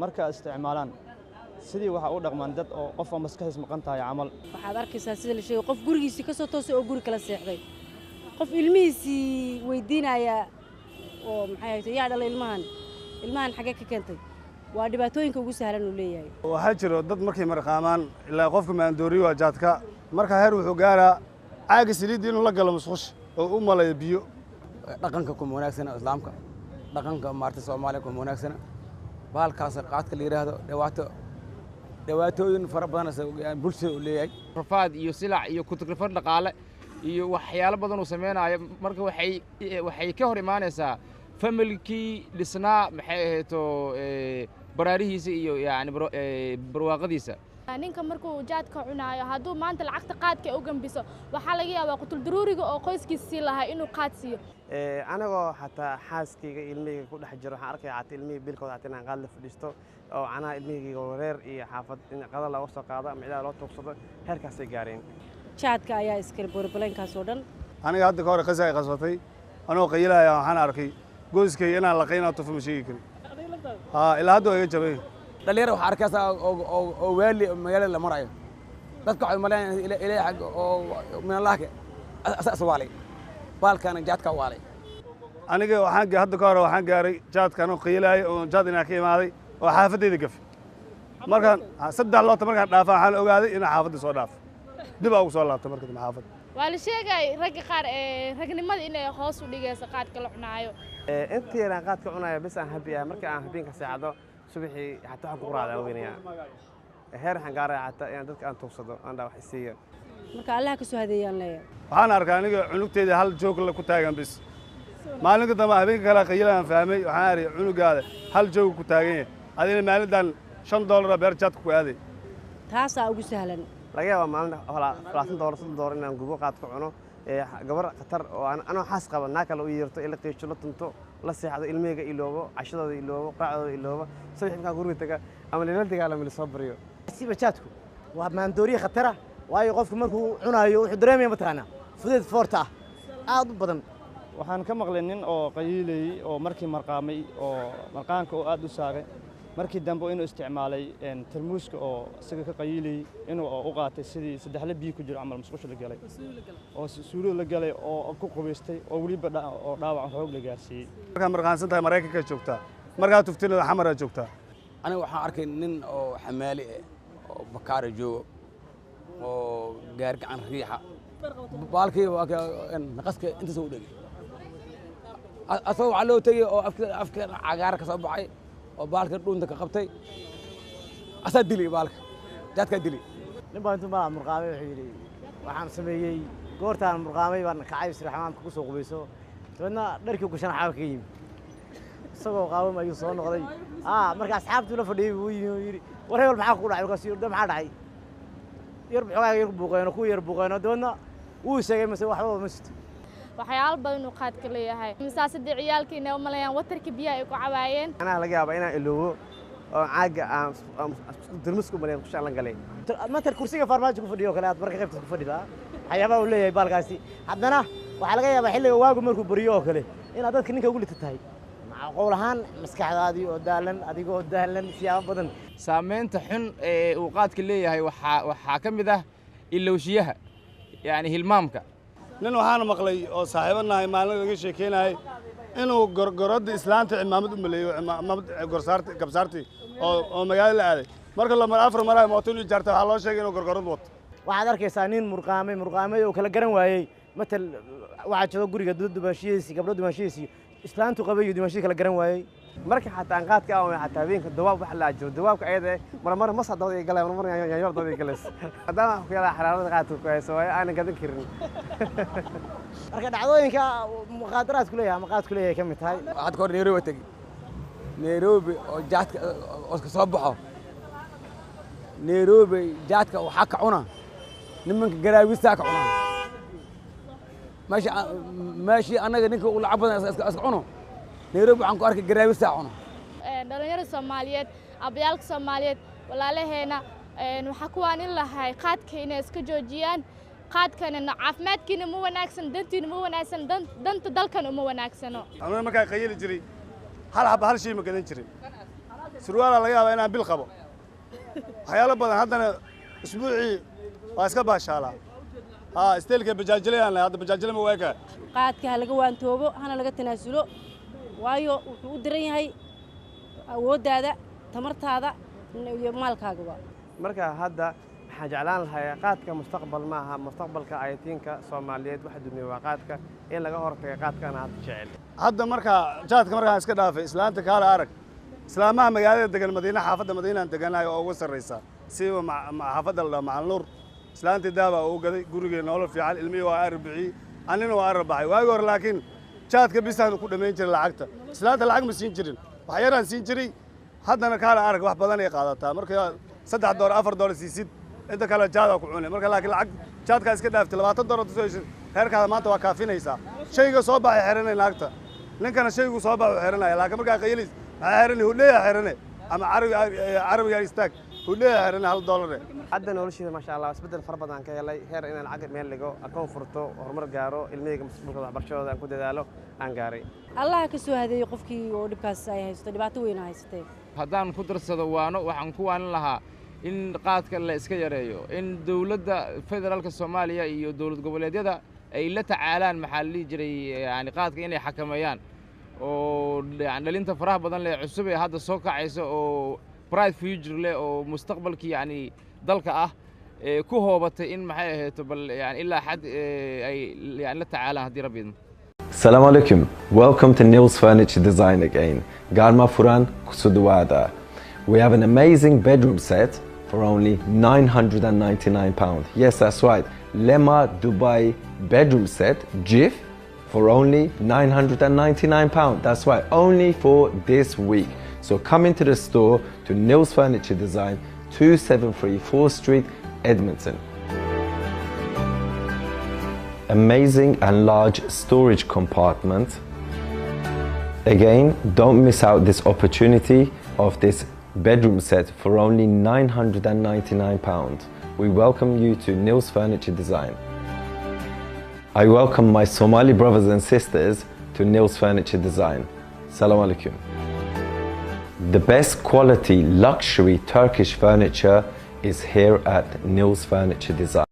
marka isticmaalaan sidii waxa u dhaqmaan dad oo qof oo maskaxdiis maqan tahay camal waxaad arkaysaa sida la sheegay qof gurigiisa ka soo toosay oo guri kala seexday qof ilmihiisii weydiinaya oo maxay ahayd yaa dhalay ilmahan xagee ka keentay waa dhibaatooyinka ugu sahlan uu leeyahay waxaa jiro dad markay marqaamaan ilaa qofka maandooriyo waa jaadka marka heer wuxuu gaaraa caaga saliidda inuu la galo musqusha oo u malayo biyo dhaqanka kuma wanaagsana islaamka dhaqanka maarta Soomaaliya kuma wanaagsana baalkaas qaadka la yiraahdo dhibaatooyin fara badan bulshada u leeyahay rafaad iyo silac iyo ku taklifan dhaqaale iyo waxyaalo badan uu sameeynaayo marka waxay ka hor imaanaysaa familkii dhisnaa maxay ahayto baraarihiisa iyo yani barwaaqadiisa ninka markuu jaadka cunaayo hadduu maanta lacagta qaadka u gambiso waxaa laga yaabaa qutul daruuriga oo qoyskiisa sii lahaa inuu qaad siiyo anagoo xataa xaaskayga ilmahayga ku dhex jiro waxaan arkaya xataa ilmihii biilkooda xataa inaan qaad la fadhiisto oo canaha ilmahayga wareer iyo xaafad in qada looga soo qaado ama ciidaha loo tuugsado heerkaasay gaareen jaadka ayaa iskale boorbalankaas oo dhan aniga hadda ka hor qasa ay qasbatay anoo qayilaya waxaan arkay gooskay inaan laqaynaa tufo ma sheegi karin ilaa hadda waa iga jabay dhalinyaro waxaa arkaysaa oo waali magaalada la marayo dadka waxay maleeyaan ilaahay xag oo min allaahka aswaalay baalkana jaadka waalay aniga hadda ka hor waxaan gaaray jaadka anoo qayilaya oo jaad inaan ka imaaday oo xaafadayda gafay markaan 3 loota markaan dhaafaa waxaan ogaaday in xaafadda soo dhaafo dib ugu soo laabtay markii xaafadda waa la sheegay ragga qaar ragnimada inay hoos u dhigayso qaadka la cunaayo intii aan qaadka cunayo bas aan habiyaa markii aan habeenka saacado subaxii xataa waxaan ku quraacdaa weynaya heer waxaan gaaray xataa in dadka aan tuugsado aan dhaa wax isiiyo marka Allah ka soo hadeeyaan leeyahay waxaan arkaa aniga cunugteeda hal joog la ku taagan bis maalinka dambe habeenka kale qayilaan fahmay waxaan ari cunugaada hal joog ku taagan yahay adina maalintan $5 beer jaadka ku aaday taasa ugu sahlan laga yaabaa maalinta $30 inaan gubo qaad ku cuno gabar khatar oo anoo xaas qaba naa kale u yeerto ila qiisho la tunto la seexdo ilmeyga iloobo cashadooda iloobo qaacdooda iloobo sabax markaan guriga taga ama leela dagaalamo la soo bariyo siba jaadku waa maandooriye khatara waayo qofku markuu cunayo wuxuu dareemaya mataqaanaa fudeed foorta aad u badan waxaan ka maqlay nin oo qayiilayay oo markii marqaamay oo marqaanka oo aad u saagay markii dambe inuu isticmaalay tarmuuska oo isaga ka qayiilayay inuu u qaatay sidii 3 biyo ku jiro amal musqusha la galay oo suulo la galay oo ku qubaystay oo waliba oo dhaawac xoog la gaarsiiyay markaan marqaansan tahay Mareykanka joogtaa markaa tuftinada xamara joogtaa aniga waxaan arkay nin oo xamaali oo bakaara joogo oo gaar gacan riixa baalkii waa naqaska inta soo dhigay asoo waxa loo tagay oo afka cagaar ka soo baxay oo baalka dhuunta ka qabtay asaa dilay baalka jaadka dilay nin baa intuu mala murqaamay wuxuu yiri waxaan sameeyay goortaan murqaamay baan kacay sir xamaamka ku soo qubayso dadna dharkii ku shanaxaa ka yimid isagoo qaawam ayuu soo noqday marka asxaabtu la fadhiyay uu yiri wareey wal maxaa ku dhacay kaas yiri maxaa dhacay yar buuqayno doona uu sheegay mas'uul waxba ma sito waxyaalo badan uu qaadka leeyahay misaasadii ciyaalkiina u maleeyaan watarka biyaha ay ku cabaayeen anaa laga yaabaa inaan iloobo oo caaga aan darmus ku maleeyo ku shaqlan galay maanta kursiga farmaajo ku fadhiyo kale aad marka qaybta ku fadhidaa waxyaabaha uu leeyahay baalkaasi haddana waxa laga yaabaa xilliga waagu markuu bariyo oo kale inaad dadka ninka ugu litahay qowl ahaan maskaxdaadii oo daalan adigoo daalan siyaabo badan saameynta xun ee uu qaadka leeyahay waxaa ka mid ah ilowshiyaha yani hilmaamka nin waxaan maqlay oo saaxiibanahay maalin laga sheekeynay inuu gorgorada islaanta cimaamad u maleeyo cimaamad gabsaarti oo magaalada la aaday marka la mar afar maray mooto inuu jarto waxa loo sheegay inuu gorgorad wato waxaad arkaysaa nin murqaamay oo kala garan waayay matal waxa jooga guriga dumaashiyeesi gabdho dumaashiyeesi islaantu qabayo dumaashii kala garan waayay marka xataa qaadka aan xataa habeenka dawaab wax la jiro dawaabka ayada marmar ma sadawad ay galaan marmar yaanyar dawad ay galas hadana wax kala xaraarada qaadka ku hayso way aan gadan karin marka dhacdooyinka muqaadaraad ku leeyahay maqaad ku leeyahay kamid tahay waxaad ka hor Nairobi tagay Nairobi oo jaadka oo ka soo baxo Nairobi jaadka waxa ka cuna nimanka garaawista ka cuna ماشي أنا قاعد نقول لعبنا أسقونه نيروبي عنكو أركي قريب ساعونه. دلنير الصوماليات أبيالك الصوماليات ولا له هنا وحكوان الله هاي قاد كينا إسكجوجيان قاد كنا عفمات كنا مو وناكسن دنتي مو وناكسن دنت دل كانوا مو وناكسنو. أنا ما كان خيال جري هل شيء ما كان جري surwaalaa laga yaabaa inaan bil qabo waxyaalo badan haddana isbuucii waa iska baashaalaa isteelka bajaajilayaan lahay hadda bajaajile ma waaka qaadka ha laga waantoobo hana laga tanaasulo waayo wuxuu u diran yahay awooddaada tamartaada iyo maalkaagaba marka hadda waxaan jeclaan lahay qaadka mustaqbal maaha mustaqbalka aytiinka Soomaaliyeed waxa dumiye waa qaadka in laga hortago qaadkana had jecel hadda marka jaadka markaan iska dhaafay islaanta kaala arag islaamaha magaalada degan Madiina xaafadda Madiina deganayo oo ugu sareysa si xaafadda la Macal Nuur islaantii daaba oo gaday guriga nolol fiican ilmihi waa arbaci anina waa arbaxay waagi hore laakiin jaadka bisaan ku dhameyn jiray lacagta islaanta lacag ma siin jirin wax yaraan siin jiray haddana kaala arag wax badan ay qaadataa marka $3 $4 siisid inta kale jaada ku cunay marka laakiin lacag jaadka iska dhaaftay $20 tusaysid heerkaada maanta waa kaafinaysaa shayga soo baxay xiranay naagta ninkana shaygu soo baxay xiranay laakiin marka qaylis xiranay hudheeya xiranay ama carabiga istaag hudheeya xiranay $1 hadda noloshiisa ma sha Allah isbedel far badan ka helay heer inaan lacag meel ligo akoon furto horumar gaaro ilmahayga mustaqbalka waxbarashadooda aan ku dadaalo aan gaaray allah ka soo hadeeyay qofkii oo dhibkaas ay haysto dhibaato weyn haystay haddaan ku darsado waano waxaan ku waanin lahaa in qaadka la iska yareeyo in dawladda federaalka Soomaaliya iyo dawlad goboleedyada ay la tacaalaan maxaa la jiray yani qaadka inay xakameeyaan oo dhalinta faraha badan leh cusub ee hadda soo kacaysa oo bright future leh oo mustaqbalkii yani dalka ah ku hoobatay in maxay ahayd bal yani ilaa xad ay yani la tacaalaan hadii rabbi Assalamu alaikum. Welcome to Nils Furniture Design again. Garma Furan Kusuduwada. We have an amazing bedroom set for only £999. Yes, that's right. Lema Dubai bedroom set, GIF, for only £999. That's right, only for this week. So come into the store to Nils Furniture Design, 273 4th Street, Edmonton. Amazing and large storage compartment. Again, don't miss out this opportunity of this bedroom set for only £999. We welcome you to Nils Furniture Design. I welcome my Somali brothers and sisters to Nils Furniture Design. Assalamu alaikum. The best quality luxury Turkish furniture is here at Nils Furniture Design.